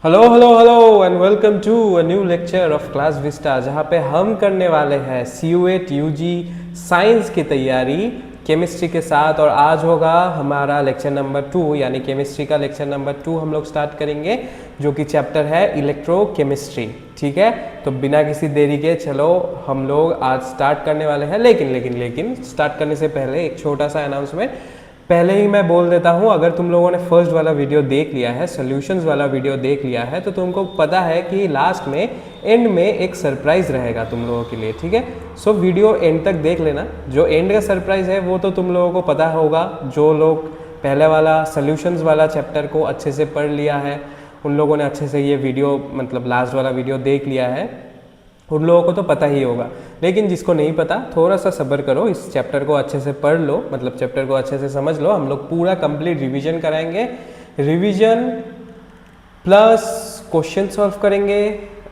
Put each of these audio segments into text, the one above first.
Hello hello hello and welcome to a new lecture of class vista, जहाँ पे हम करने वाले हैं CUET UG साइंस की तैयारी केमिस्ट्री के साथ। और आज होगा हमारा लेक्चर नंबर 2, यानी केमिस्ट्री का लेक्चर नंबर 2 हम लोग स्टार्ट करेंगे, जो कि चैप्टर है इलेक्ट्रोकेमिस्ट्री। ठीक है, तो बिना किसी देरी के चलो हम लोग आज स्टार्ट करने वाले हैं। लेकिन स्टार्ट करने से पहले एक छोटा सा अनाउंसमेंट पहले ही मैं बोल देता हूँ। अगर तुम लोगों ने फर्स्ट वाला वीडियो देख लिया है, सॉल्यूशंस वाला वीडियो देख लिया है, तो तुमको पता है कि लास्ट में एंड में एक सरप्राइज रहेगा तुम लोगों के लिए। ठीक है, सो वीडियो एंड तक देख लेना। जो एंड का सरप्राइज है वो तो तुम लोगों को पता होगा। जो लोग पहले वाला सॉल्यूशंस वाला चैप्टर को अच्छे से पढ़ लिया है, उन लोगों ने अच्छे से ये वीडियो मतलब लास्ट वाला वीडियो देख लिया है, उन लोगों को तो पता ही होगा। लेकिन जिसको नहीं पता, थोड़ा सा सब्र करो, इस चैप्टर को अच्छे से पढ़ लो, मतलब चैप्टर को अच्छे से समझ लो। हम लोग पूरा कंप्लीट रिवीजन कराएंगे, रिवीजन प्लस क्वेश्चन सॉल्व करेंगे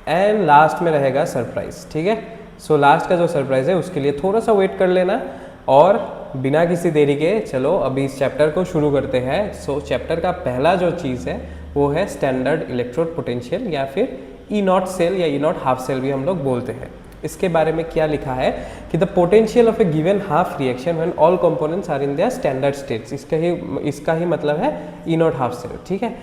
एंड लास्ट में रहेगा सरप्राइज। ठीक है, सो लास्ट का जो सरप्राइज है उसके लिए थोड़ा सा वेट कर लेना। और बिना किसी देरी के चलो अभी इस चैप्टर को शुरू करते हैं। सो चैप्टर का पहला जो चीज़ है वो है स्टैंडर्ड इलेक्ट्रोड पोटेंशियल, या फिर ई नॉट सेल या ई नॉट हाफ सेल भी हम लोग बोलते हैं। इसके बारे में क्या लिखा है कि the potential of a given half reaction when all components are in their standard states. इसका ही मतलब है ई नॉट हाफ सेल। ठीक है,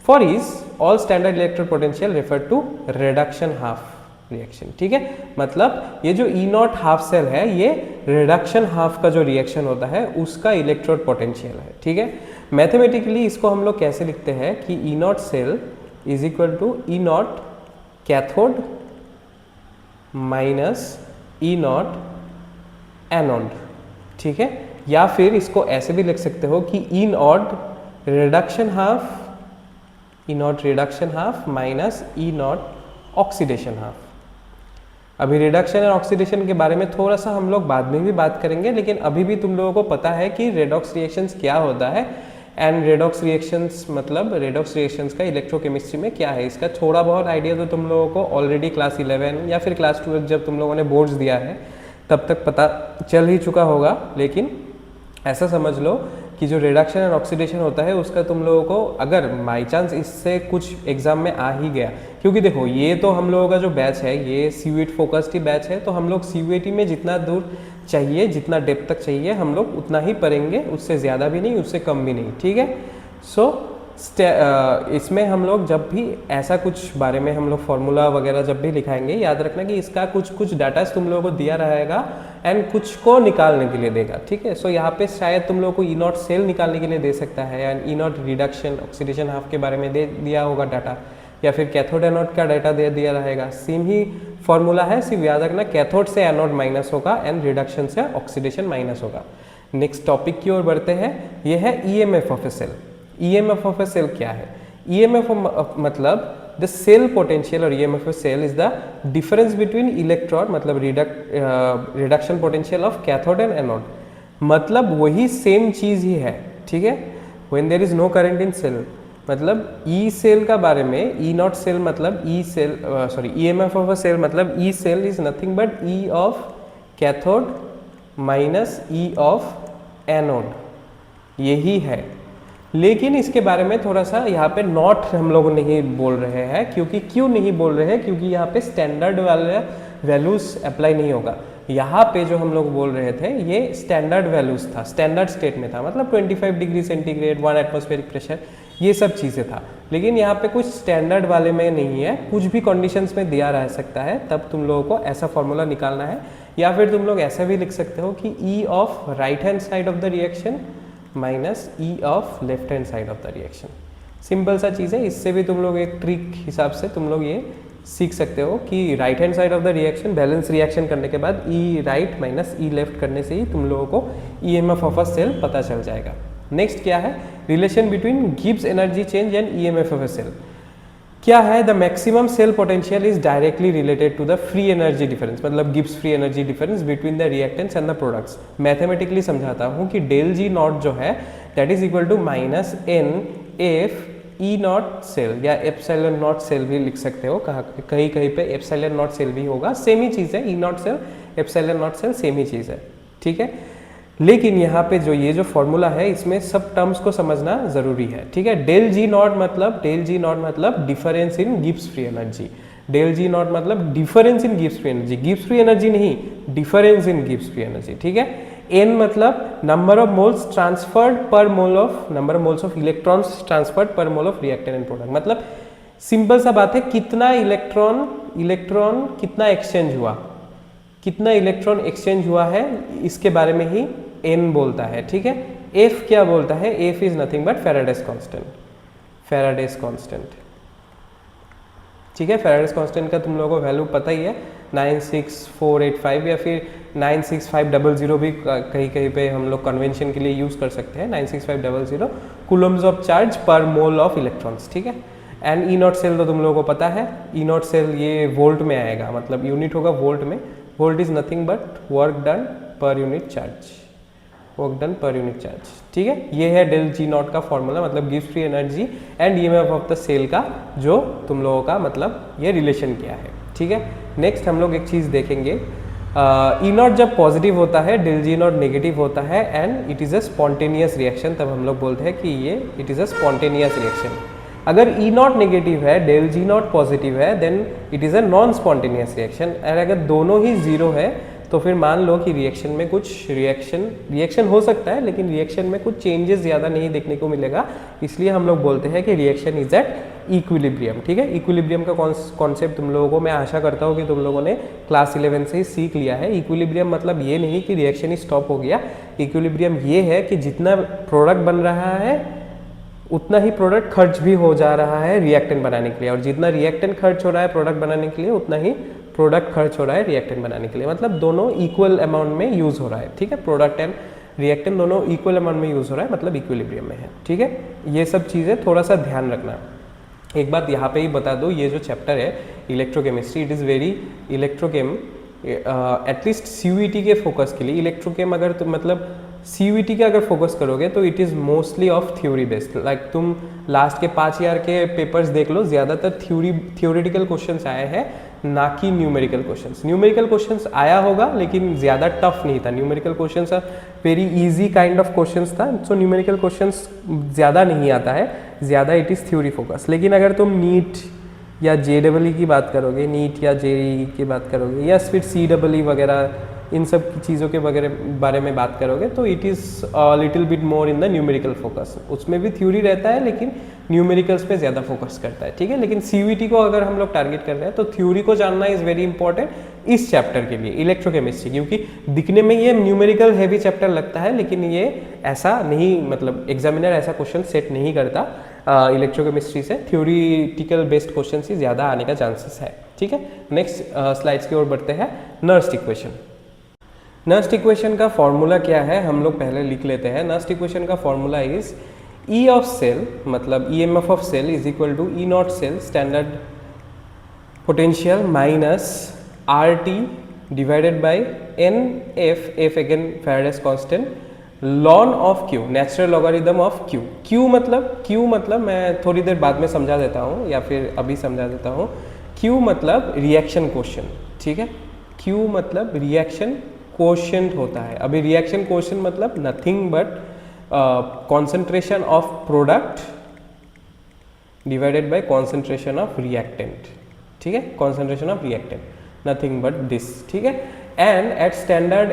for is all standard electrode potential refer to reduction half reaction. ठीक है, मतलब ये जो ई नॉट हाफ सेल है ये रिडक्शन हाफ का जो रिएक्शन होता है उसका इलेक्ट्रोड पोटेंशियल है। ठीक है, मैथमेटिकली इसको हम लोग कैसे लिखते हैं कि E naught cell is equal to E naught cathode minus E naught anode. ठीक है, या फिर इसको ऐसे भी लिख सकते हो कि E naught reduction half, E naught reduction half minus E naught oxidation half. अभी रिडक्शन और ऑक्सीडेशन के बारे में थोड़ा सा हम लोग बाद में भी बात करेंगे, लेकिन अभी भी तुम लोगों को पता है कि रेडॉक्स रिएक्शंस क्या होता है एंड रेडॉक्स रिएक्शंस मतलब रेडॉक्स रिएक्शंस का इलेक्ट्रोकेमिस्ट्री में क्या है, इसका थोड़ा बहुत आइडिया तो तुम लोगों को ऑलरेडी क्लास 11 या फिर क्लास 12 जब तुम लोगों ने बोर्ड्स दिया है तब तक पता चल ही चुका होगा। लेकिन ऐसा समझ लो कि जो रिडक्शन एंड ऑक्सीडेशन होता है उसका तुम लोगों को अगर बाई चांस इससे कुछ एग्जाम में आ ही गया, क्योंकि देखो ये तो हम लोगों का जो बैच है ये CUET फोकस्ड ही बैच है, तो हम लोग CUET में जितना दूर चाहिए, जितना डेप्थ तक चाहिए हम लोग उतना ही पढ़ेंगे, उससे ज़्यादा भी नहीं, उससे कम भी नहीं। ठीक है, सो इसमें हम लोग जब भी ऐसा कुछ बारे में हम लोग फार्मूला वगैरह जब भी लिखाएंगे, याद रखना कि इसका कुछ डाटा तुम लोगों को दिया रहेगा एंड कुछ को निकालने के लिए देगा। ठीक है, सो यहाँ पे शायद तुम लोगों को ई नॉट सेल निकालने के लिए दे सकता है and E naught reduction oxidation half के बारे में दे दिया होगा डाटा, या फिर कैथोड एनोड का डाटा दे दिया रहेगा। सेम ही फॉर्मूला है, सिर्फ याद रखना कैथोड से एनोड माइनस होगा एंड रिडक्शन से ऑक्सीडेशन माइनस होगा। नेक्स्ट टॉपिक की ओर बढ़ते हैं, ये है EMF of a cell. EMF of a cell क्या है? EMF मतलब द सेल पोटेंशियल और EMF of cell is the difference between electron मतलब reduction potential of cathode and anode, मतलब वही सेम चीज ही है। ठीक है, when there is no current in cell, मतलब ई सेल का बारे में ई नॉट सेल मतलब E cell EMF of a cell मतलब E cell is nothing but E of cathode minus E of anode, यही है। लेकिन इसके बारे में थोड़ा सा यहाँ पे नॉट हम लोग नहीं बोल रहे हैं, क्योंकि क्यों नहीं बोल रहे हैं, क्योंकि यहाँ पे स्टैंडर्ड वाले वैल्यूज अप्लाई नहीं होगा। यहाँ पे जो हम लोग बोल रहे थे ये स्टैंडर्ड वैल्यूज था, स्टैंडर्ड स्टेट में था, मतलब 25 डिग्री सेंटीग्रेड, 1 एटमॉस्फेरिक प्रेशर, ये सब चीज़ें था। लेकिन यहाँ पे कुछ स्टैंडर्ड वाले में नहीं है, कुछ भी कंडीशंस में दिया रह सकता है, तब तुम लोगों को ऐसा फॉर्मूला निकालना है। या फिर तुम लोग ऐसा भी लिख सकते हो कि ई of right hand side of the reaction minus E of left hand side of the reaction. Simple सा चीज़ है, इससे भी तुम लोग एक ट्रिक हिसाब से तुम लोग ये सीख सकते हो कि right hand side of the reaction balance reaction करने के बाद ई राइट माइनस ई लेफ्ट करने से ही तुम लोगों को EMF ऑफ अ सेल पता चल जाएगा। नेक्स्ट क्या है? Relation between Gibbs energy change and EMF of a cell. क्या है? The maximum cell potential is directly related to the free energy difference, मतलब Gibbs free energy difference between the reactants and the products. Mathematically समझाता हूँ कि del G naught जो है that is equal to minus n F E naught cell, या epsilon naught cell भी लिख सकते हो, कहीं कहीं पे एप्सिलॉन नॉट सेल भी होगा, सेम ही चीज़ है। E naught cell epsilon naught cell same ही चीज़ है। ठीक है, लेकिन यहाँ पे जो ये जो फॉर्मूला है इसमें सब टर्म्स को समझना जरूरी है, ठीक है। डेल जी नॉट मतलब difference in Gibbs free energy. Del G naught मतलब difference in Gibbs free energy, Gibbs free energy नहीं, difference in Gibbs free energy, ठीक है। एन मतलब number of moles transferred per mole of, number of moles of electrons transferred per mole of reactant and product. मतलब simple सा बात है, कितना electron कितना एक्सचेंज हुआ, कितना इलेक्ट्रॉन एक्सचेंज हुआ है, इसके बारे में ही एन बोलता है, ठीक है। एफ क्या बोलता है, F is nothing but Faraday's constant, Faraday's constant, ठीक है। फैराडेस कांस्टेंट का तुम लोगों को वैल्यू पता ही है, 96485 या फिर 96500 भी कहीं कहीं पे हम लोग कन्वेंशन के लिए यूज कर सकते हैं। 96500 कूलम्स ऑफ चार्ज पर मोल ऑफ इलेक्ट्रॉन्स, ठीक है। एंड ई नॉट सेल तो तुम लोगों को पता है, ई नॉट सेल ये वोल्ट में आएगा, मतलब यूनिट होगा वोल्ट में। Volt is nothing but work done per unit charge, work done per unit charge, ठीक है। ये है डेल जी नॉट का फॉर्मूला, मतलब gives free energy and EMF of the cell का जो तुम लोगों का मतलब ये रिलेशन क्या है, ठीक है। नेक्स्ट हम लोग एक चीज़ देखेंगे, ई नॉट जब पॉजिटिव होता है, डेल जी नॉट नेगेटिव होता है and it is a spontaneous reaction, तब हम लोग बोलते हैं कि ये it is a spontaneous reaction. अगर ई नॉट नेगेटिव है, डेल जी नॉट पॉजिटिव है, then it is a non spontaneous reaction. और अगर दोनों ही जीरो है तो फिर मान लो कि रिएक्शन में कुछ रिएक्शन हो सकता है, लेकिन रिएक्शन में कुछ चेंजेस ज़्यादा नहीं देखने को मिलेगा, इसलिए हम लोग बोलते हैं कि रिएक्शन इज एट इक्विलिब्रियम, ठीक है। इक्विलिब्रियम का कॉन्सेप्ट तुम लोगों को मैं आशा करता हूँ कि तुम लोगों ने क्लास 11 से ही सीख लिया है। इक्विलिब्रियम मतलब ये नहीं कि रिएक्शन ही स्टॉप हो गया, इक्विलिब्रियम ये है कि जितना प्रोडक्ट बन रहा है उतना ही प्रोडक्ट खर्च भी हो जा रहा है रिएक्टेंट बनाने के लिए, और जितना रिएक्टेंट खर्च हो रहा है प्रोडक्ट बनाने के लिए उतना ही प्रोडक्ट खर्च हो रहा है रिएक्टेंट बनाने के लिए, मतलब दोनों इक्वल अमाउंट में यूज हो रहा है, ठीक है। प्रोडक्ट एंड रिएक्टेंट दोनों इक्वल अमाउंट में यूज हो रहा है, मतलब इक्विलिब्रियम में है, ठीक है। ये सब चीज़ें थोड़ा सा ध्यान रखना। एक बात यहाँ पे ही बता दो, ये जो चैप्टर है electrochemistry, it is very electrochem, at least CUET के फोकस के लिए इलेक्ट्रोकेम, अगर तुम मतलब सीयूईटी का अगर फोकस करोगे तो it is mostly of theory based. Like तुम लास्ट के 5 ईयर के पेपर्स देख लो, ज़्यादातर थ्योरेटिकल क्वेश्चंस आए हैं, ना कि न्यूमेरिकल क्वेश्चंस। न्यूमेरिकल क्वेश्चंस आया होगा लेकिन ज़्यादा टफ नहीं था, numerical questions very easy kind of questions था, सो न्यूमेरिकल क्वेश्चंस ज़्यादा नहीं आता है, ज़्यादा इट इज़ थ्योरी फोकस। लेकिन अगर तुम नीट या JEE की बात करोगे, नीट या JEE की बात करोगे, या फिर CEE वगैरह इन सब की चीज़ों के बारे में बात करोगे, तो it is little bit more in the numerical focus. उसमें भी थ्योरी रहता है लेकिन न्यूमेरिकल्स पे ज़्यादा फोकस करता है, ठीक है। लेकिन CUET को अगर हम लोग टारगेट कर रहे हैं तो थ्योरी को जानना इज़ वेरी इंपॉर्टेंट इस चैप्टर के लिए, इलेक्ट्रोकेमिस्ट्री, क्योंकि दिखने में ये न्यूमेरिकल हैवी चैप्टर लगता है लेकिन ये ऐसा नहीं, मतलब एग्जामिनर ऐसा क्वेश्चन सेट नहीं करता। इलेक्ट्रोकेमिस्ट्री से थ्योरीटिकल बेस्ड क्वेश्चन ही ज़्यादा आने का चांसेस है, ठीक है। नेक्स्ट स्लाइड्स की ओर बढ़ते हैं। नर्स्ट इक्वेशन, नर्स्ट इक्वेशन का फॉर्मूला क्या है हम लोग पहले लिख लेते हैं। नर्स्ट इक्वेशन का formula is E of cell, मतलब EMF of cell is equal to E naught cell standard potential minus RT divided by NF, F again Faraday's constant, लॉन of Q, natural logarithm of Q। Q मतलब मैं थोड़ी देर बाद में समझा देता हूँ या फिर अभी समझा देता हूँ। Q मतलब रिएक्शन क्वोशिएंट, ठीक है। Q मतलब रिएक्शन क्वोशिएंट होता है। अभी रिएक्शन क्वोशिएंट मतलब nothing but concentration of product divided by concentration of reactant, ठीक है। Concentration of reactant, nothing but this, ठीक है। एंड एट स्टैंडर्ड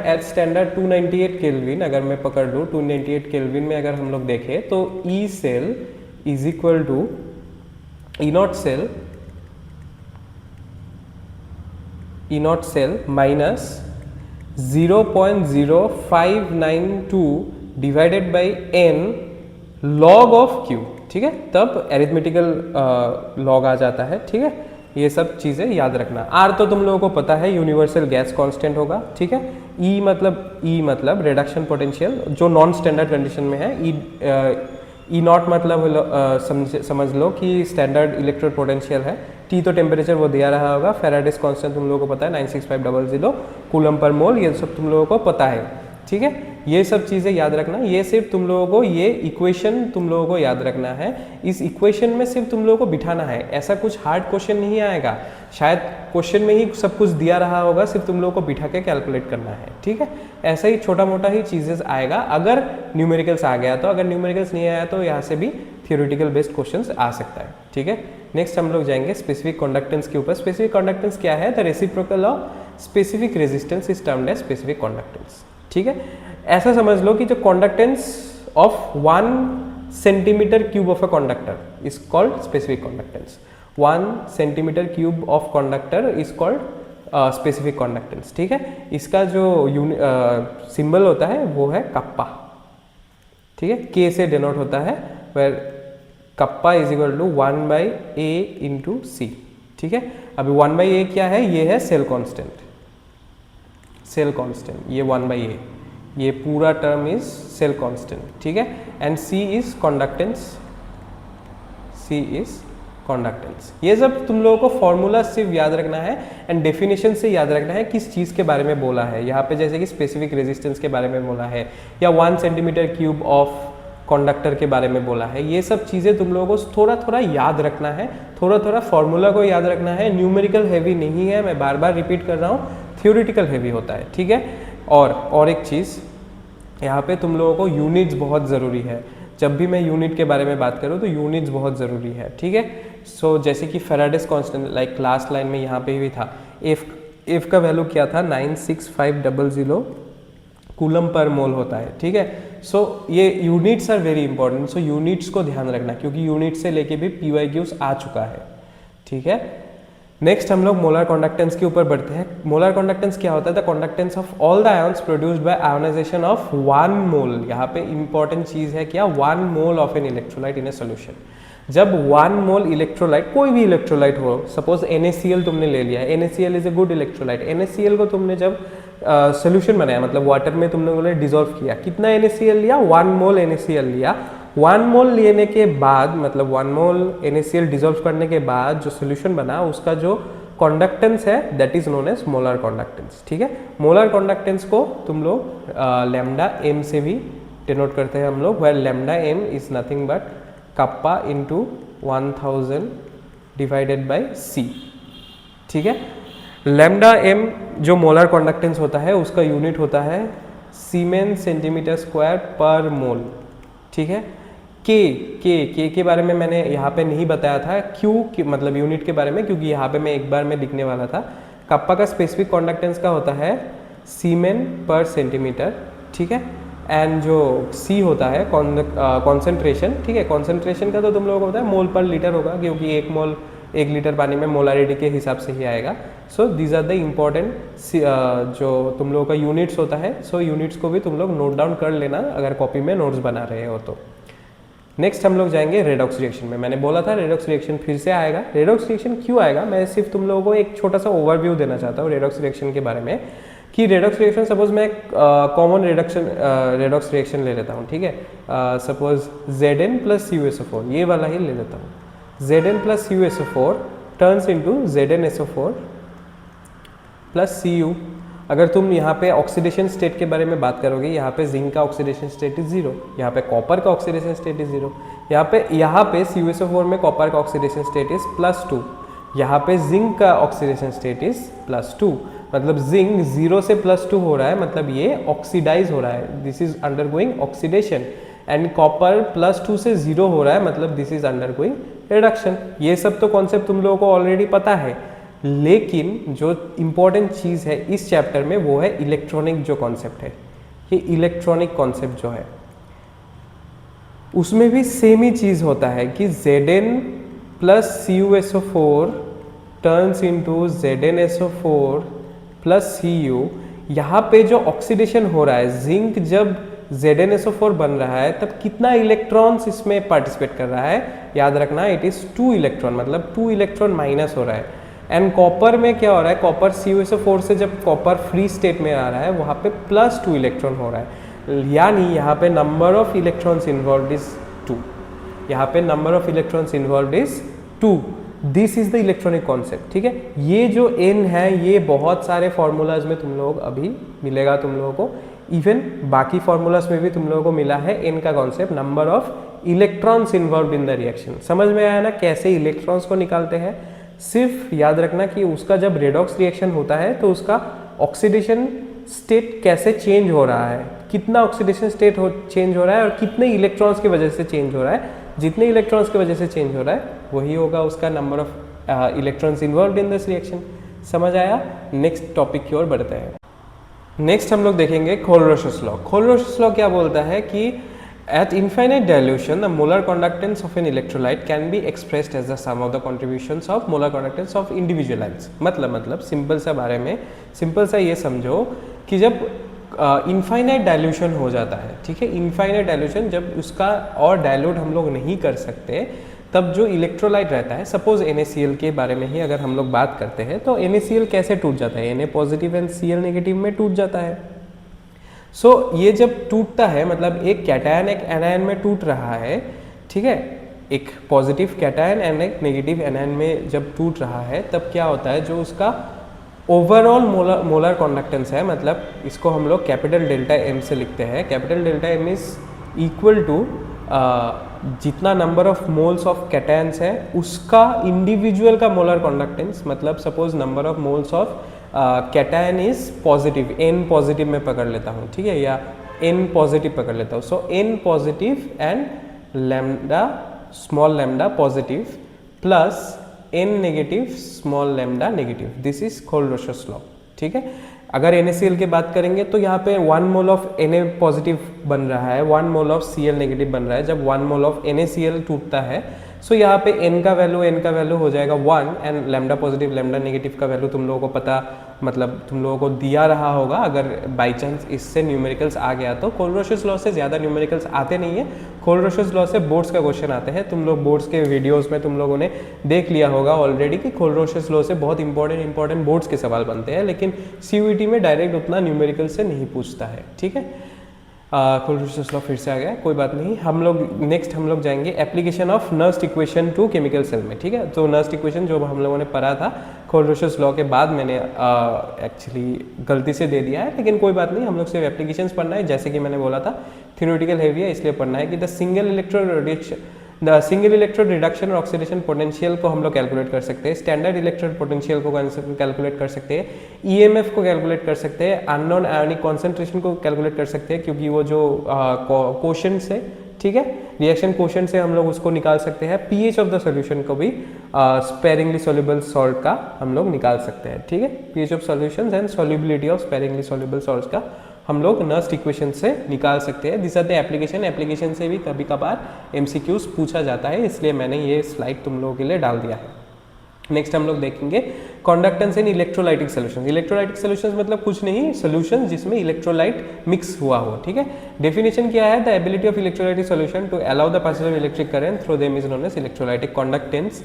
298 केल्विन अगर मैं पकड़ लूँ, 298 केल्विन में अगर हम लोग देखें तो E cell is equal to E naught cell minus 0.0592 divided by n log of Q, ठीक है। तब एरिथमेटिकल लॉग आ जाता है, ठीक है। ये सब चीज़ें याद रखना। R तो तुम लोगों को पता है यूनिवर्सल गैस कांस्टेंट होगा, ठीक है। E मतलब रिडक्शन पोटेंशियल जो नॉन स्टैंडर्ड कंडीशन में है। ई नॉट मतलब समझ लो कि स्टैंडर्ड इलेक्ट्रोड पोटेंशियल है। T तो टेम्परेचर वो दिया रहा होगा। फैराडेस कांस्टेंट तुम लोगों को पता है 96500 कूलम पर मोल, ये सब तुम लोगों को पता है, ठीक है। ये सब चीज़ें याद रखना, ये सिर्फ तुम लोगों को ये इक्वेशन तुम लोगों को याद रखना है, इस इक्वेशन में सिर्फ तुम लोगों को बिठाना है, ऐसा कुछ हार्ड क्वेश्चन नहीं आएगा, शायद क्वेश्चन में ही सब कुछ दिया रहा होगा, सिर्फ तुम लोगों को बिठा के कैलकुलेट करना है, ठीक है। ऐसा ही छोटा मोटा ही चीजेस आएगा अगर न्यूमेरिकल्स आ गया तो, अगर न्यूमेरिकल्स नहीं आया तो यहाँ से भी थियोरेटिकल बेस्ड क्वेश्चंस आ सकता है, ठीक है। नेक्स्ट हम लोग जाएंगे स्पेसिफिक कंडक्टेंस के ऊपर। स्पेसिफिक कंडक्टेंस क्या है? The reciprocal of specific resistance is termed as specific conductance, ठीक है। ऐसा समझ लो कि जो conductance of 1 centimetre cube of a conductor is called specific conductance, 1 centimetre cube of conductor is called specific conductance, ठीक है। इसका जो सिंबल होता है वो है कप्पा, ठीक है, के से डिनोट होता है, where kappa is equal to 1/a into C, ठीक है। अभी 1/a क्या है? ये है सेल कांस्टेंट, सेल कांस्टेंट, ये 1/a, ये पूरा टर्म इज सेल कांस्टेंट, ठीक है। And c is conductance, c is conductance. ये सब तुम लोगों को फॉर्मूला सिर्फ याद रखना है एंड डेफिनेशन से याद रखना है किस चीज़ के बारे में बोला है। यहाँ पे जैसे कि स्पेसिफिक रेजिस्टेंस के बारे में बोला है या 1 सेंटीमीटर क्यूब ऑफ कंडक्टर के बारे में बोला है, ये सब चीज़ें तुम लोगों को थोड़ा थोड़ा याद रखना है, थोड़ा थोड़ा फॉर्मूला को याद रखना है। न्यूमेरिकल हैवी नहीं है, मैं बार बार रिपीट कर रहा हूँ, थियोरिटिकल हैवी होता है, ठीक है। और एक चीज़ यहाँ पे तुम लोगों को यूनिट्स बहुत ज़रूरी है। जब भी मैं यूनिट के बारे में बात करूँ तो यूनिट्स बहुत ज़रूरी है, ठीक है। सो जैसे कि Faraday's constant, like last line में यहाँ पे भी था, एफ का वैल्यू क्या था? 96500 कूलम पर मोल होता है, ठीक है। सो ये units are very important, so units को ध्यान रखना क्योंकि यूनिट से लेके भी PYQs आ चुका है, ठीक है। नेक्स्ट हम लोग मोलर कंडक्टेंस के ऊपर बढ़ते हैं। मोलर कंडक्टेंस क्या होता है? The conductance of all the ions produced by ionisation of 1 mole. यहाँ पे इंपॉर्टेंट चीज है क्या? 1 mole of an electrolyte in a solution. जब 1 मोल इलेक्ट्रोलाइट, कोई भी इलेक्ट्रोलाइट हो, सपोज NaCl तुमने ले लिया, NaCl is a good electrolyte, NaCl को तुमने जब सोल्यूशन बनाया, मतलब वाटर में तुमने बोले डिजोल्व किया, कितना NaCl लिया? 1 मोल NaCl लिया। 1 मोल लेने के बाद, मतलब 1 मोल NaCl डिजोल्व करने के बाद जो सोल्यूशन बना, उसका जो कंडक्टेंस है that is known as molar conductance, ठीक है। मोलर कंडक्टेंस को तुम लोग लैम्डा m से भी डिनोट करते हैं हम लोग, where lambda m is nothing but kappa into 1000 divided by c, ठीक है। लैम्डा m जो मोलर कंडक्टेंस होता है उसका यूनिट होता है सीमेन सेंटीमीटर स्क्वायर पर मोल, ठीक है। के के बारे में मैंने यहाँ पे नहीं बताया था, क्यों मतलब यूनिट के बारे में, क्योंकि यहाँ पे मैं एक बार में लिखने वाला था। कप्पा का स्पेसिफिक कंडक्टेंस का होता है सीमेन पर सेंटीमीटर, ठीक है। एंड जो C होता है कॉन्सेंट्रेशन, ठीक है। कॉन्सेंट्रेशन का तो तुम लोगों को पता है मोल पर लीटर होगा, क्योंकि 1 लीटर पानी में मोलारिटी के हिसाब से ही आएगा। So these are the important जो तुम लोगों का यूनिट्स होता है। सो यूनिट्स को भी तुम लोग नोट डाउन कर लेना अगर कॉपी में नोट्स बना रहे हो तो। नेक्स्ट हम लोग जाएंगे रेडॉक्स रिएक्शन में। मैंने बोला था रेडॉक्स रिएक्शन फिर से आएगा। रेडॉक्स रिएक्शन क्यों आएगा? मैं सिर्फ तुम लोगों को एक छोटा सा ओवरव्यू देना चाहता हूँ रेडॉक्स रिएक्शन के बारे में, कि रेडॉक्स रिएक्शन, सपोज मैं कॉमन रेडॉक्स रिएक्शन ले लेता हूँ, ठीक है। सपोज Zn प्लस CuSO4, ये वाला ही ले लेता हूँ। Zn plus CuSO4 turns into ZnSO4 plus Cu। अगर तुम यहाँ पे ऑक्सीडेशन स्टेट के बारे में बात करोगे, यहाँ पे जिंक का ऑक्सीडेशन स्टेट इज 0, यहाँ पे कॉपर का ऑक्सीडेशन स्टेट इज 0, यहाँ पे CuSO4 में कॉपर का ऑक्सीडेशन स्टेट इज +2, यहाँ पे जिंक का ऑक्सीडेशन स्टेट इज +2, मतलब जिंक 0 से +2 हो रहा है, मतलब ये ऑक्सीडाइज हो रहा है, this is undergoing oxidation. And copper +2 से 0 हो रहा है, मतलब दिस इज अंडरगोइंग रिडक्शन। ये सब तो कॉन्सेप्ट तुम लोगों को ऑलरेडी पता है, लेकिन जो इम्पोर्टेंट चीज़ है इस चैप्टर में वो है इलेक्ट्रॉनिक जो कॉन्सेप्ट है। ये इलेक्ट्रॉनिक कॉन्सेप्ट जो है उसमें भी सेम ही चीज़ होता है कि Zn plus CuSO4 turns into ZnSO4 plus Cu। यहाँ पे जो ऑक्सीडेशन हो रहा है, जिंक जब ZnSO4 बन रहा है तब कितना इलेक्ट्रॉन्स इसमें पार्टिसिपेट कर रहा है? याद रखना, इट इज 2 इलेक्ट्रॉन, मतलब 2 इलेक्ट्रॉन माइनस हो रहा है। एंड कॉपर में क्या हो रहा है? कॉपर CuSO4 से जब कॉपर फ्री स्टेट में आ रहा है वहाँ पे +2 इलेक्ट्रॉन हो रहा है, यानी यहाँ पे number of electrons involve is 2, यहाँ पे number of electrons involve is 2। This is the electronic concept, ठीक है। ये जो N है ये बहुत सारे फॉर्मूलाज में तुम लोग अभी मिलेगा तुम लोगों को, इवन बाकी फॉर्मूलाज में भी तुम लोगों को मिला है n का concept, number of electrons involve in the reaction. समझ में आया ना कैसे इलेक्ट्रॉन्स को निकालते हैं। सिर्फ याद रखना कि उसका जब रेडॉक्स रिएक्शन होता है तो उसका ऑक्सीडेशन स्टेट कैसे चेंज हो रहा है, कितना ऑक्सीडेशन स्टेट चेंज हो रहा है और कितने इलेक्ट्रॉन्स की वजह से चेंज हो रहा है। जितने इलेक्ट्रॉन्स की वजह से चेंज हो रहा है वही होगा उसका number of electrons involve in this reaction. समझ आया? नेक्स्ट टॉपिक की ओर बढ़ते हैं। नेक्स्ट हम लोग देखेंगे कोलरोशस लॉ। कोलरोशस लॉ क्या बोलता है कि at infinite dilution the molar conductance of an electrolyte can be expressed as the sum of the contributions of molar conductance of individual ions। मतलब सिंपल सा बारे में सिंपल सा ये समझो कि जब इनफाइनाइट डाइल्यूशन हो जाता है, ठीक है, इनफाइनाइट डाइल्यूशन जब उसका और डाइल्यूट हम लोग नहीं कर सकते तब जो इलेक्ट्रोलाइट रहता है, सपोज NaCl के बारे में ही अगर हम लोग बात करते हैं तो NaCl कैसे टूट जाता है, Na positive and Cl negative में टूट जाता है। सो ये जब टूटता है मतलब एक कैटायन एक एनायन में टूट रहा है, ठीक है, एक पॉजिटिव कैटायन एंड एक नेगेटिव एनायन में जब टूट रहा है तब क्या होता है, जो उसका ओवरऑल मोलर कॉन्डक्टेंस है, मतलब इसको हम लोग कैपिटल डेल्टा M से लिखते हैं। Capital delta M is equal to जितना number of moles of cations है उसका इंडिविजुअल का मोलर कॉन्डक्टेंस, मतलब suppose number of moles of cation is positive, N positive में पकड़ लेता हूँ, ठीक है, या N पॉजिटिव पकड़ लेता हूँ। So N positive and lambda small lambda positive plus N negative small lambda negative, this is Kohlrausch's law, ठीक है। अगर NaCl की बात करेंगे तो यहाँ पे 1 मोल ऑफ Na पॉजिटिव बन रहा है, 1 मोल ऑफ Cl नेगेटिव बन रहा है। जब 1 मोल ऑफ NaCl टूटता है सो यहाँ पे n का वैल्यू हो जाएगा 1 and lambda positive lambda negative का वैल्यू तुम लोगों को पता, मतलब तुम लोगों को दिया रहा होगा। अगर बाई चांस इससे न्यूमेरिकल्स आ गया तो कोलरोशस लॉ से ज़्यादा न्यूमेरिकल्स आते नहीं है, कोलरोशस लॉ से बोर्ड्स का क्वेश्चन आते हैं। तुम लोग बोर्ड्स के वीडियोस में तुम लोगों ने देख लिया होगा ऑलरेडी कि कोलरोशस लॉ से बहुत इंपॉर्टेंट बोर्ड्स के सवाल बनते हैं, लेकिन CUET में डायरेक्ट उतना न्यूमेरिकल से नहीं पूछता है, ठीक है। कोलरोशस लॉ फिर से आ गया, कोई बात नहीं। हम लोग जाएंगे application of Nernst equation to chemical cell में, ठीक है। तो नर्स्ट इक्वेशन जो हम लोगों ने पढ़ा था कोलरोशस लॉ के बाद मैंने एक्चुअली गलती से दे दिया है, लेकिन कोई बात नहीं, हम लोग सिर्फ एप्लीकेशंस पढ़ना है। जैसे कि मैंने बोला था थ्योरेटिकल हैवी है इसलिए पढ़ना है कि द सिंगल इलेक्ट्रोड रिडक्शन और ऑक्सीडेशन पोटेंशियल को हम लोग कैलकुलेट कर सकते हैं, स्टैंडर्ड इलेक्ट्रोड पोटेंशियल को कैलकुलेट कर सकते हैं, EMF को कैलकुलेट कर सकते हैं, अननोन आयोनिक कॉन्सेंट्रेशन को कैलकुलेट कर सकते हैं क्योंकि वो जो कोशेंट से, ठीक है, रिएक्शन कोशेंट से हम लोग उसको निकाल सकते हैं। pH ऑफ द सॉल्यूशन को भी स्पेरिंगली सॉल्युबल सॉल्ट का हम लोग निकाल सकते हैं, ठीक है। pH of solutions and solubility of sparingly soluble salts का हम लोग नर्स्ट इक्वेशन से निकाल सकते हैं। दिस आर द एप्लीकेशन से भी कभी कभार MCQs पूछा जाता है, इसलिए मैंने ये स्लाइड तुम लोगों के लिए डाल दिया है। नेक्स्ट हम लोग देखेंगे कंडक्टेंस इन इलेक्ट्रोलाइटिक सॉल्यूशंस। इलेक्ट्रोलाइटिक सॉल्यूशंस मतलब कुछ नहीं, सॉल्यूशंस जिसमें इलेक्ट्रोलाइट मिक्स हुआ हो, ठीक है। डेफिनेशन क्या है, the ability of electrolytic solution to allow the passage of electric current through them is known as electrolytic conductance.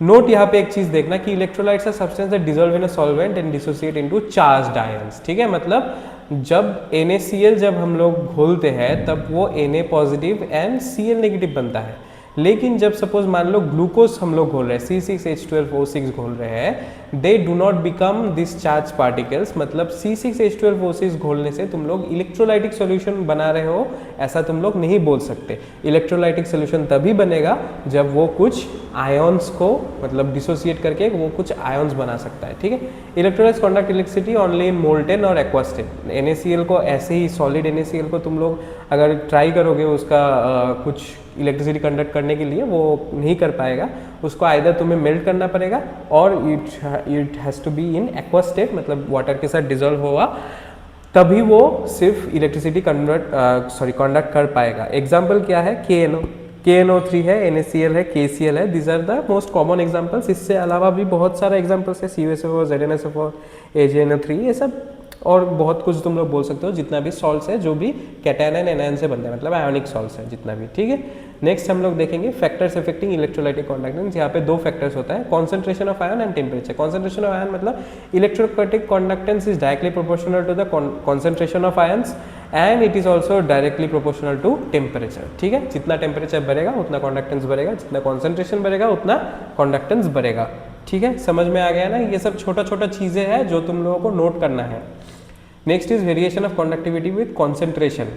Note यहाँ पे एक चीज देखना कि electrolytes are substances that dissolve in a solvent and dissociate into charged ions, ठीक है। मतलब जब NaCl जब हम लोग घोलते हैं तब वो Na positive and Cl negative बनता है, लेकिन जब सपोज मान लो ग्लूकोज हम लोग घोल रहे हैं, C6H12O6 घोल रहे हैं, they do not become this charge particles. मतलब C6H12O6 घोलने से तुम लोग इलेक्ट्रोलाइटिक सॉल्यूशन बना रहे हो ऐसा तुम लोग नहीं बोल सकते। इलेक्ट्रोलाइटिक सॉल्यूशन तभी बनेगा जब वो कुछ आयंस को मतलब डिसोसिएट करके वो कुछ आयंस बना सकता है, ठीक है। Electrolytes conduct electricity only in molten और एक्वा स्टेट। NaCl को ऐसे ही सॉलिड NaCl को तुम लोग अगर ट्राई करोगे उसका कुछ इलेक्ट्रिसिटी कंडक्ट करने के लिए, वो नहीं कर पाएगा, उसको आइदर तुम्हें मेल्ट करना पड़ेगा और it has to be in aqua state, मतलब वाटर के साथ डिजोल्व होगा, तभी वो सिर्फ इलेक्ट्रिसिटी कंडक्ट कर पाएगा। एग्जाम्पल क्या है, KNO3 है, NaCl है, KCl है, this are the most common examples. इससे अलावा भी बहुत सारा एग्जाम्पल्स है, CuSO4, ZnSO4, AgNO3, ये सब और बहुत कुछ तुम लोग बोल सकते हो। जितना भी सॉल्ट्स है जो भी कैटायन एंड एनायन से बनता है, मतलब आयोनिक सॉल्ट्स है जितना भी, ठीक है। नेक्स्ट हम लोग देखेंगे फैक्टर्स अफेक्टिंग इलेक्ट्रोलाइटिक कंडक्टेंस। यहाँ पे दो फैक्टर्स होता है, concentration of ion and temperature. Concentration of ion मतलब electrolytic conductance is directly proportional to the concentration of ions and it is also directly proportional to temperature, ठीक है। जितना temperature बढ़ेगा उतना कंडक्टेंस बढ़ेगा, जितना कॉन्सेंट्रेशन बढ़ेगा उतना कंडक्टेंस बढ़ेगा, ठीक है। समझ में आ गया ना, ये सब छोटा छोटा चीज़ें हैं जो तुम लोगों को नोट करना है। Next is variation of conductivity with concentration.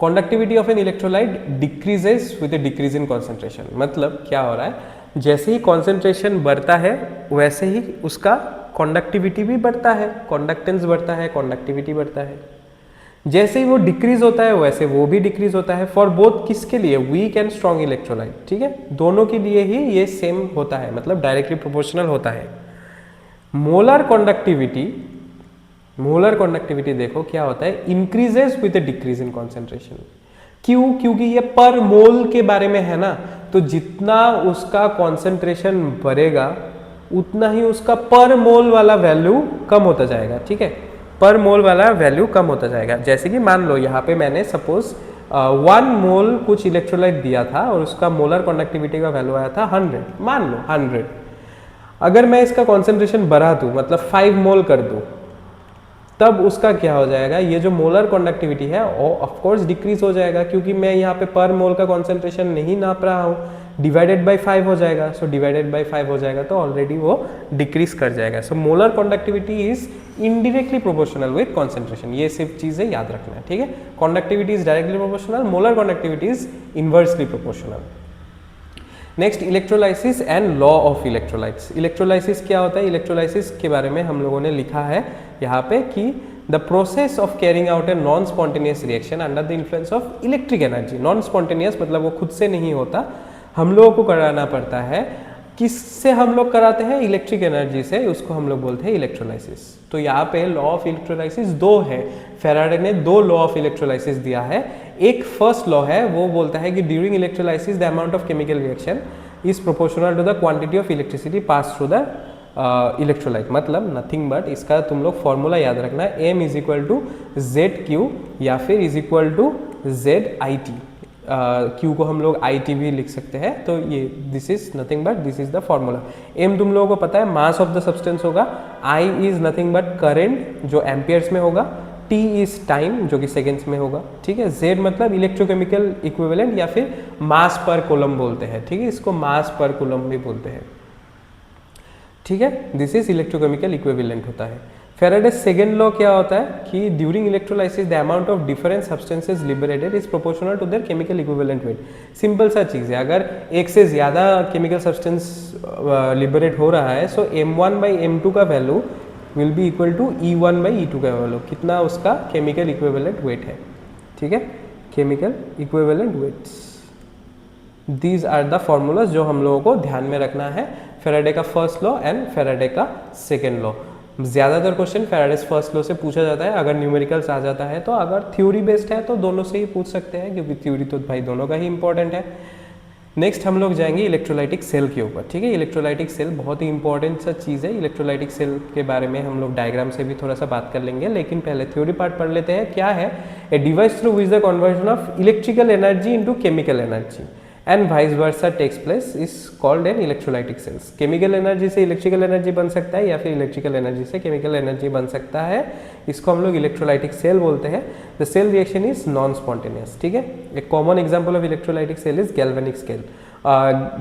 Conductivity of an electrolyte decreases with A decrease in concentration. मतलब क्या हो रहा है, जैसे ही कॉन्सेंट्रेशन बढ़ता है वैसे ही उसका कंडक्टिविटी भी बढ़ता है, कंडक्टेंस बढ़ता है, कंडक्टिविटी बढ़ता है. जैसे ही वो डिक्रीज होता है वैसे वो भी डिक्रीज होता है. फॉर बोथ किसके लिए, वीक एंड स्ट्रॉन्ग इलेक्ट्रोलाइट. ठीक है, दोनों के लिए ही ये सेम होता है, मतलब डायरेक्टली प्रोपोर्शनल होता है. मोलर कंडक्टिविटी देखो क्या होता है, increases with A decrease in concentration. क्यों? क्योंकि ये पर मोल के बारे में है ना, तो जितना उसका कॉन्सेंट्रेशन बढ़ेगा उतना ही उसका पर मोल वाला वैल्यू कम होता जाएगा. ठीक है, पर मोल वाला वैल्यू कम होता जाएगा. जैसे कि मान लो यहाँ पे मैंने सपोज 1 मोल कुछ इलेक्ट्रोलाइट दिया था और उसका मोलर कंडक्टिविटी का वैल्यू आया था 100. मान लो 100. अगर मैं इसका कॉन्सेंट्रेशन बढ़ा दूँ, मतलब 5 मोल कर दूँ, तब उसका क्या हो जाएगा, ये जो मोलर कंडक्टिविटी है वो ऑफ कोर्स डिक्रीज हो जाएगा, क्योंकि मैं यहाँ पे पर मोल का कॉन्सेंट्रेशन नहीं नाप रहा हूँ. डिवाइडेड बाय 5 हो जाएगा. सो डिवाइडेड बाय 5 हो जाएगा तो ऑलरेडी वो डिक्रीज कर जाएगा. So molar conductivity is indirectly proportional with concentration. ये सिर्फ चीजें याद रखना है. ठीक है, conductivity is directly proportional, molar conductivity is inversely proportional. Next, electrolysis and law of electrolytes. Electrolysis क्या होता है, इलेक्ट्रोलाइसिस के बारे में हम लोगों ने लिखा है यहाँ पे कि the process of carrying out a non spontaneous reaction under the influence of electric energy. Non spontaneous मतलब वो खुद से नहीं होता, हम लोगों को कराना पड़ता है. किससे हम लोग कराते हैं, इलेक्ट्रिक एनर्जी से, उसको हम लोग बोलते हैं इलेक्ट्रोलाइसिस. तो यहाँ पे लॉ ऑफ इलेक्ट्रोलाइसिस 2 है. फेराडे ने 2 लॉ ऑफ इलेक्ट्रोलाइसिस दिया है. एक फर्स्ट लॉ है, वो बोलता है कि during electrolysis the amount of chemical reaction is proportional to the quantity of electricity pass through the electrolyte. मतलब नथिंग बट, इसका तुम लोग फॉर्मूला याद रखना है, M is equal to Z Q या फिर is equal to Z I T. Q को हम लोग आई टी भी लिख सकते हैं. तो ये this is nothing but this is the formula. M तुम लोगों को पता है मास ऑफ द सब्सटेंस होगा, I is nothing but current जो एम्पियर्स में होगा, टी इज टाइम जो कि सेकेंड्स में होगा. ठीक है, जेड मतलब इलेक्ट्रोकेमिकल इक्विवेलेंट या फिर मास पर कूलम बोलते हैं. ठीक है, इसको मास पर कूलम भी बोलते हैं. ठीक है, दिस इज इलेक्ट्रोकेमिकल इक्विवेलेंट होता है. फेराडेज सेकेंड लॉ क्या होता है कि during electrolysis the amount of different substances liberated is proportional to their chemical equivalent weight. Simple सा चीज़ है, अगर एक से ज़्यादा केमिकल सब्सटेंस लिबरेट हो रहा है, सो m1 बाई m2 का value will be equal to E1 by E2 का वैल्यू. कितना उसका केमिकल इक्विवेलेंट वेट है. ठीक है, chemical equivalent weights. These are the formulas जो हम लोगों को ध्यान में रखना है. फेराडे का फर्स्ट लॉ एंड फेराडे का सेकेंड लॉ. ज़्यादातर क्वेश्चन फेराडेज फर्स्ट लॉ से पूछा जाता है. अगर न्यूमेरिकल्स आ जाता है तो, अगर थ्योरी बेस्ड है तो दोनों से ही पूछ सकते हैं, क्योंकि थ्योरी तो भाई दोनों का ही इंपॉर्टेंट है. नेक्स्ट हम लोग जाएंगे इलेक्ट्रोलाइटिक सेल के ऊपर. ठीक है, इलेक्ट्रोलाइटिक सेल बहुत ही इंपॉर्टेंट सा चीज़ है. इलेक्ट्रोलाइटिक सेल के बारे में हम लोग डायग्राम से भी थोड़ा सा बात कर लेंगे, लेकिन पहले थ्योरी पार्ट पढ़ लेते हैं. क्या है, a device through which the conversion of electrical energy into chemical energy and vice versa takes place is called an electrolytic cells. Chemical energy से इलेक्ट्रिकल एनर्जी बन सकता है या फिर इलेक्ट्रिकल एनर्जी से केमिकल एनर्जी बन सकता है. इसको हम लोग इलेक्ट्रोलाइटिक सेल बोलते हैं. The cell reaction is non spontaneous. ठीक है, एक common example of electrolytic cell is galvanic cell.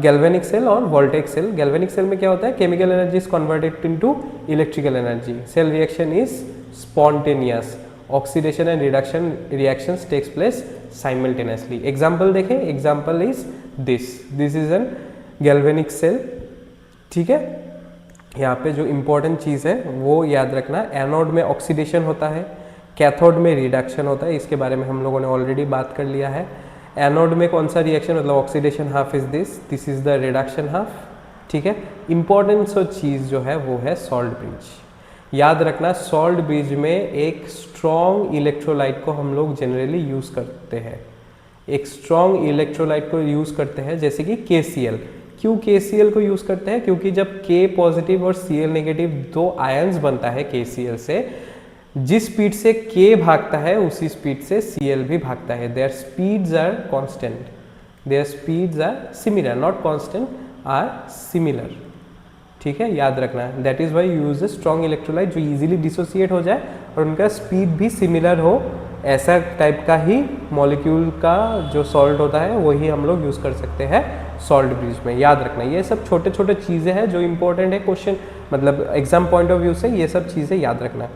Galvanic cell और वोल्टेक सेल. गैल्वेनिक सेल में क्या होता है, chemical energy is converted into electrical energy. Cell reaction is spontaneous. Oxidation and reduction reactions takes place simultaneously. Example देखें, example is this is an galvanic cell. ठीक है, यहाँ पे जो इंपॉर्टेंट चीज़ है वो याद रखना, एनोड में ऑक्सीडेशन होता है, कैथोड में रिडक्शन होता है. इसके बारे में हम लोगों ने ऑलरेडी बात कर लिया है. एनोड में कौन सा रिएक्शन, मतलब oxidation half is this is the reduction half. ठीक है, इंपॉर्टेंट सो चीज़ जो है वो है सॉल्ट ब्रिज. याद रखना, सॉल्ट ब्रिज में एक स्ट्रॉन्ग इलेक्ट्रोलाइट को हम लोग जनरली यूज़ करते हैं. एक स्ट्रॉन्ग इलेक्ट्रोलाइट को यूज़ करते हैं, जैसे कि KCl. क्यों KCl को यूज़ करते हैं, क्योंकि जब K पॉजिटिव और Cl नेगेटिव 2 आयंस बनता है KCl से, जिस स्पीड से K भागता है उसी स्पीड से Cl भी भागता है. Their speeds are constant, their speeds are similar, not constant, are similar. ठीक है, याद रखना है. That is why use a strong electrolyte जो इजीली डिसोसिएट हो जाए और उनका स्पीड भी सिमिलर हो. ऐसा टाइप का ही मॉलिक्यूल का जो सॉल्ट होता है वही हम लोग यूज़ कर सकते हैं सॉल्ट ब्रिज में. याद रखना, ये सब छोटे छोटे चीज़ें हैं जो इंपॉर्टेंट है क्वेश्चन, मतलब एग्जाम पॉइंट ऑफ व्यू से ये सब चीज़ें याद रखना.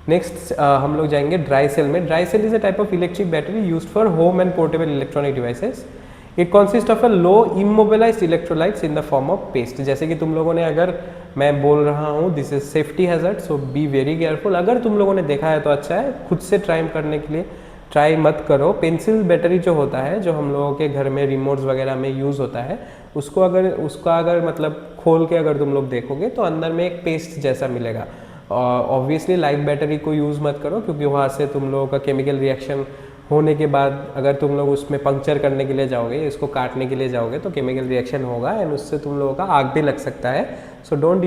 नेक्स्ट हम लोग जाएंगे ड्राई सेल में। Dry cell is a type of electric battery used for home and portable electronic devices. It consist of a low immobilised electrolytes in the form of paste. जैसे कि तुम लोगों ने, अगर मैं बोल रहा हूँ this is safety hazard, so be very careful. अगर तुम लोगों ने देखा है तो अच्छा है, खुद से ट्राई करने के लिए ट्राई मत करो। पेंसिल बैटरी जो होता है, जो हम लोगों के घर में रिमोट्स वगैरह में यूज़ होता है, उसका अगर मतलब खोल के अगर तुम लोग देखोगे तो अंदर में एक पेस्ट जैसा मिलेगा। ऑब्वियसली लाइट बैटरी को यूज़ मत करो, क्योंकि वहाँ से तुम लोगों का केमिकल रिएक्शन होने के बाद अगर तुम लोग उसमें पंक्चर करने के लिए जाओगे, इसको काटने के लिए जाओगे तो केमिकल रिएक्शन होगा एंड उससे तुम लोगों का आग भी लग सकता है। So don't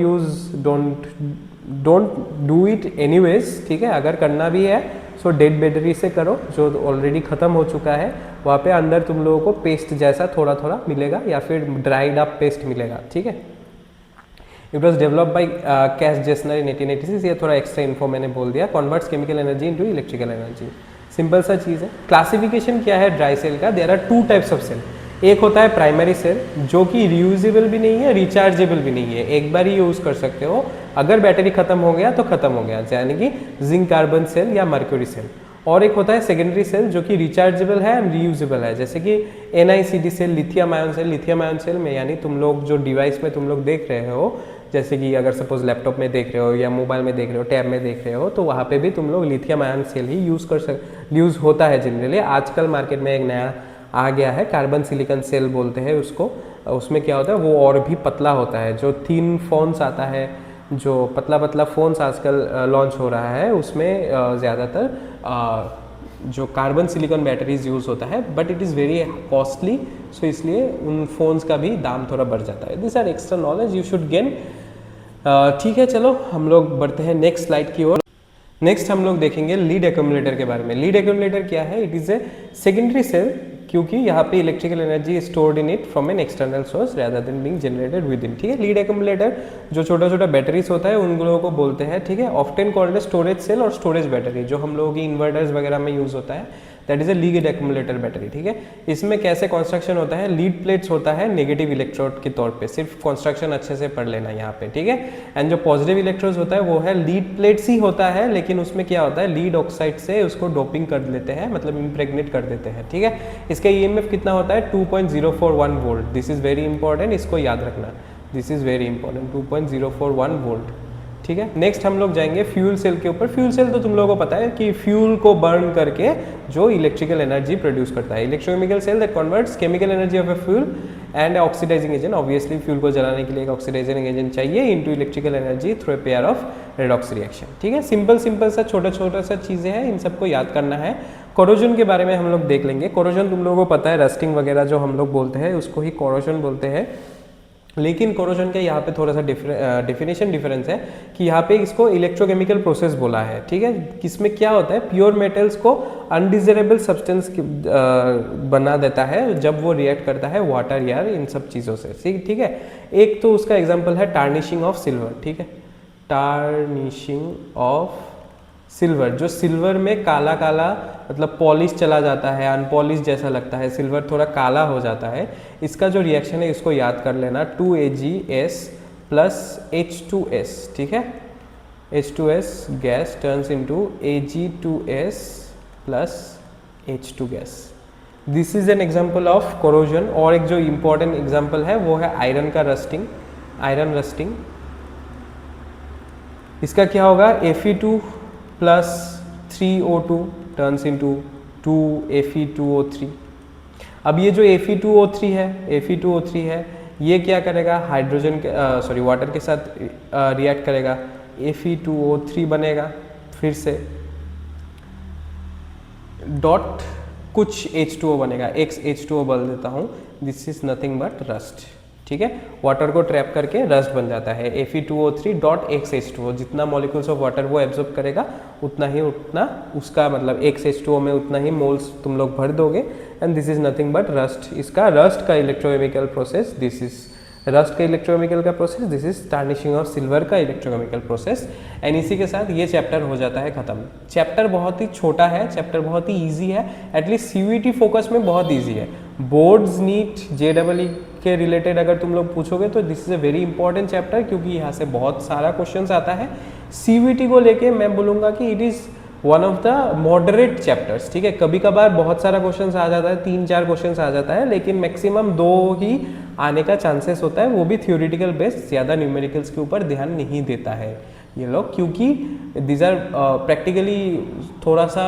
do it anyways, ठीक है। अगर करना भी है सो डेड बैटरी से करो, जो ऑलरेडी ख़त्म हो चुका है। वहाँ पे अंदर तुम लोगों को पेस्ट जैसा थोड़ा थोड़ा मिलेगा या फिर ड्राइड अप पेस्ट मिलेगा, ठीक है। It was develop by Carl Gassner in 1886। ये थोड़ा एक्स्ट्रा इन्फो मैंने बोल दिया। Converts chemical energy into electrical energy, simple सा चीज़ है। क्लासिफिकेशन क्या है ड्राई सेल का? There are two types of cell. एक होता है प्राइमरी सेल, जो कि रियूजेबल भी नहीं है, रिचार्जेबल भी नहीं है, एक बार ही यूज़ कर सकते हो। अगर बैटरी खत्म हो गया तो खत्म हो गया, यानी कि जिंक कार्बन सेल या मर्क्यूरी सेल। और एक होता है सेकेंडरी सेल, जो कि रिचार्जेबल है एंड रीयूजेबल है, जैसे कि NiCd cell, lithium ion cell. Lithium ion cell में यानी तुम लोग जो डिवाइस में तुम लोग देख रहे हो, जैसे कि अगर सपोज लैपटॉप में देख रहे हो या मोबाइल में देख रहे हो, टैब में देख रहे हो, तो वहाँ पे भी तुम लोग लिथियम आयन सेल ही यूज़ होता है जनरली। आजकल मार्केट में एक नया आ गया है, कार्बन सिलिकॉन सेल बोलते हैं उसको। उसमें क्या होता है, वो और भी पतला होता है। जो थिन फोन्स आता है, जो पतला पतला फोन्स आजकल लॉन्च हो रहा है, उसमें ज़्यादातर जो कार्बन सिलिकॉन बैटरीज यूज़ होता है, but it is very costly, so इसलिए उन फोन्स का भी दाम थोड़ा बढ़ जाता है। This are extra knowledge you should gain, ठीक है। चलो हम लोग बढ़ते हैं नेक्स्ट स्लाइड की ओर। नेक्स्ट हम लोग देखेंगे लीड एक्यूमुलेटर के बारे में। लीड एक्यूमुलेटर क्या है? It is a secondary cell, क्योंकि यहाँ पे electrical energy stored in it from an external source rather than being generated within, ठीक है। लीड एक्यूमुलेटर जो छोटा छोटा बैटरीज होता है उन लोगों को बोलते हैं, ठीक है। ऑफ्टन कॉल्ड स्टोरेज सेल और स्टोरेज बैटरी, जो हम लोगों की इन्वर्टर्स वगैरह में यूज़ होता है, that is a lead accumulator battery, ठीक है। इसमें कैसे कंस्ट्रक्शन होता है? लीड प्लेट्स होता है नेगेटिव इलेक्ट्रोड के तौर पे, सिर्फ कंस्ट्रक्शन अच्छे से पढ़ लेना यहाँ पे, ठीक है। एंड जो पॉजिटिव इलेक्ट्रोड होता है वो है लीड प्लेट्स ही होता है, लेकिन उसमें क्या होता है, लीड ऑक्साइड से उसको डोपिंग कर लेते हैं, मतलब इम्प्रेग्नेट कर देते हैं, ठीक है। इसका EMF कितना होता है? 2.041 volt. This is very important, इसको याद रखना, this is very important, 2.041 volt, ठीक है। नेक्स्ट हम लोग जाएंगे फ्यूल सेल के ऊपर। फ्यूल सेल तो तुम लोगों को पता है कि फ्यूल को बर्न करके जो इलेक्ट्रिकल एनर्जी प्रोड्यूस करता है। Electrochemical cell that converts chemical energy of a fuel and oxidising agent, obviously fuel को जलाने के लिए एक ऑक्सीडाइजिंग एजेंट चाहिए, into electrical energy through a pair of redox reaction, ठीक है। सिंपल सा छोटा सा चीज़ें हैं, इन सबको याद करना है। कोरोजन के बारे में हम लोग देख लेंगे। कोरोजन तुम लोगों को पता है, रस्टिंग वगैरह जो हम लोग बोलते हैं उसको ही कोरोजन बोलते हैं, लेकिन कोरोजन का यहाँ पे थोड़ा सा डेफिनेशन डिफरेंस है कि यहाँ पे इसको इलेक्ट्रोकेमिकल प्रोसेस बोला है, ठीक है। किसमें क्या होता है, प्योर मेटल्स को अनडिजायरेबल सब्सटेंस बना देता है जब वो रिएक्ट करता है वाटर या इन सब चीज़ों से, ठीक है। एक तो उसका एग्जाम्पल है टार्निशिंग ऑफ सिल्वर, ठीक है। टार्निशिंग ऑफ सिल्वर, जो सिल्वर में काला काला मतलब पॉलिश चला जाता है, अनपॉलिश जैसा लगता है, सिल्वर थोड़ा काला हो जाता है। इसका जो रिएक्शन है इसको याद कर लेना, 2AgS प्लस H2S, ठीक है। H2S gas turns into Ag2S plus H2 gas. This is an example of corrosion. और एक जो इम्पोर्टेंट एग्जाम्पल है वो है आयरन का रस्टिंग, आयरन रस्टिंग। इसका क्या होगा, Fe2 plus 3O2 turns into 2Fe2O3। अब ये जो Fe2O3 है, ये क्या करेगा, हाइड्रोजन के वाटर के साथ रिएक्ट करेगा, Fe2O3 बनेगा, फिर से डॉट कुछ H2O बनेगा, XH2O बोल देता हूँ, this is nothing but rust, ठीक है। वाटर को ट्रैप करके रस्ट बन जाता है, Fe2O3 डॉट XH2O। जितना मॉलिक्यूल्स ऑफ वाटर वो एब्जॉर्ब करेगा उतना उसका मतलब XH2O में उतना ही मोल्स तुम लोग भर दोगे, and this is nothing but rust. इसका रस्ट का electrochemical process, this is rust का इलेक्ट्रोकेमिकल का process, this is tarnishing of silver का इलेक्ट्रोकेमिकल प्रोसेस। एंड इसी के साथ ये चैप्टर हो जाता है खत्म। चैप्टर बहुत ही छोटा है, चैप्टर बहुत ही ईजी है, एटलीस्ट CUET फोकस में बहुत ईजी है। बोर्ड्स नीट JEE के रिलेटेड अगर तुम लोग पूछोगे तो this is a very important chapter, क्योंकि यहाँ से बहुत सारा क्वेश्चंस आता है। CVT को लेके मैं बोलूँगा कि it is one of the moderate chapters, ठीक है। कभी कभार बहुत सारा क्वेश्चंस आ जाता है, 3-4 क्वेश्चंस आ जाता है, लेकिन मैक्सिमम 2 ही आने का चांसेस होता है, वो भी थ्योरेटिकल बेस्ड, ज़्यादा न्यूमेरिकल्स के ऊपर ध्यान नहीं देता है ये लोग, क्योंकि दीज आर प्रैक्टिकली थोड़ा सा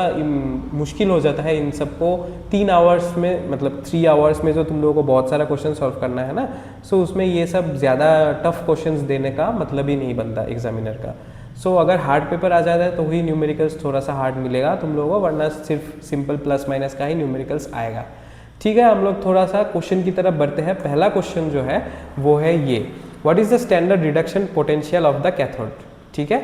मुश्किल हो जाता है इन सबको 3 आवर्स में, मतलब 3 आवर्स में जो तुम लोगों को बहुत सारा क्वेश्चन सॉल्व करना है ना, सो उसमें ये सब ज़्यादा टफ क्वेश्चंस देने का मतलब ही नहीं बनता एग्जामिनर का। सो अगर हार्ड पेपर आ जाता है तो ही न्यूमेरिकल्स थोड़ा सा हार्ड मिलेगा तुम लोगों को, वरना सिर्फ सिंपल प्लस माइनस का ही न्यूमेरिकल्स आएगा, ठीक है। हम लोग थोड़ा सा क्वेश्चन की तरफ बढ़ते हैं। पहला क्वेश्चन जो है वो है ये, what is the standard reduction potential of the cathode, ठीक है,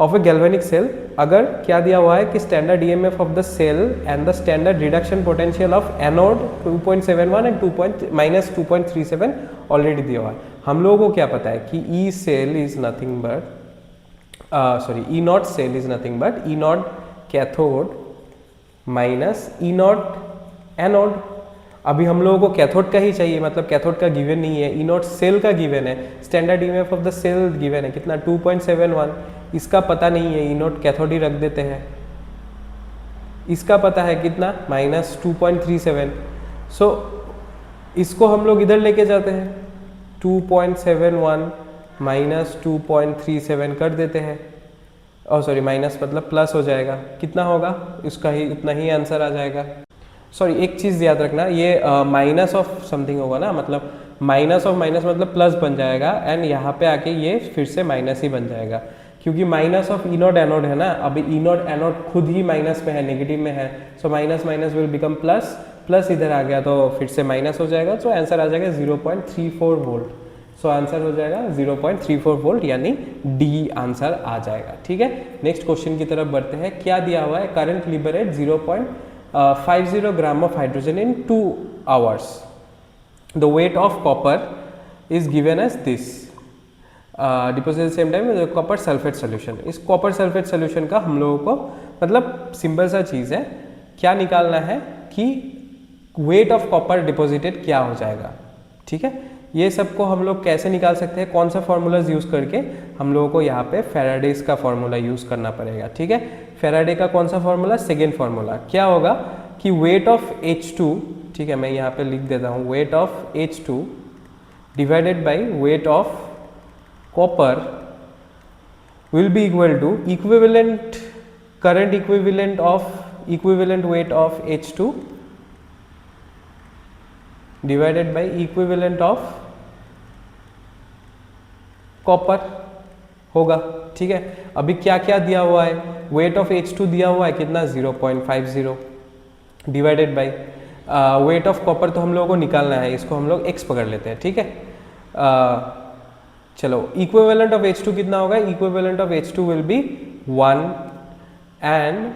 ऑफ ए गैल्वेनिक सेल। अगर क्या दिया हुआ है कि standard EMF of the cell and the standard reduction potential of anode 2.71 and -2.37 already दिया हुआ है। हम लोगों को क्या पता है कि E cell is nothing but E naught cell is nothing but E naught cathode minus E naught anode. अभी हम लोगों को कैथोड का ही चाहिए, मतलब कैथोड का गिवन नहीं है, ई नॉट सेल का गिवन है, standard EMF of the cell given है कितना 2.71, इसका पता नहीं है, ई नॉट कैथोड ही रख देते हैं। इसका पता है कितना -2.37, सो इसको हम लोग इधर लेके जाते हैं, 2.71 -2.37 कर देते हैं, और सॉरी माइनस मतलब प्लस हो जाएगा, कितना होगा इसका ही उतना ही आंसर आ जाएगा। सॉरी एक चीज़ याद रखना, ये माइनस ऑफ समथिंग होगा ना, मतलब माइनस ऑफ माइनस मतलब प्लस बन जाएगा, एंड यहाँ पे आके ये फिर से माइनस ही बन जाएगा, क्योंकि minus of E naught anode है ना, अभी ई नॉट एनोड खुद ही माइनस में है, नेगेटिव में है, so minus minus will become plus, plus इधर आ गया तो फिर से माइनस हो जाएगा, तो आंसर आ जाएगा 0.34 वोल्ट। सो आंसर हो जाएगा 0.34 वोल्ट, यानी डी आंसर आ जाएगा, ठीक है। नेक्स्ट क्वेश्चन की तरफ बढ़ते हैं। क्या दिया हुआ है, current liberate 0.50 gram of hydrogen in 2 hours, the weight of copper is given as this, deposit same time copper sulphate solution. इस कॉपर सल्फेट सोल्यूशन का हम लोगों को मतलब सिंपल सा चीज़ है, क्या निकालना है कि वेट ऑफ कॉपर डिपोजिटेड क्या हो जाएगा, ठीक है। ये सबको हम लोग कैसे निकाल सकते हैं, कौन सा फॉर्मूलाज यूज़ करके, हम लोगों को यहाँ पे फेराडेज का फॉर्मूला यूज़ करना पड़ेगा, ठीक है। फेराडे का कौन सा फॉर्मूला, सेकेंड फॉर्मूला, क्या होगा कि वेट ऑफ H2, ठीक है, मैं यहाँ पे लिख देता हूँ, weight of H2 divided by weight of copper will be equal to equivalent current equivalent weight of H2 divided by equivalent of copper होगा, ठीक है। अभी क्या क्या दिया हुआ है, वेट ऑफ H2 दिया हुआ है कितना 0.50 divided by weight of copper, तो हम लोगों को निकालना है, इसको हम लोग x पकड़ लेते हैं, ठीक है। चलो इक्विवेलेंट ऑफ H2 कितना होगा, equivalent of H2 will be 1 and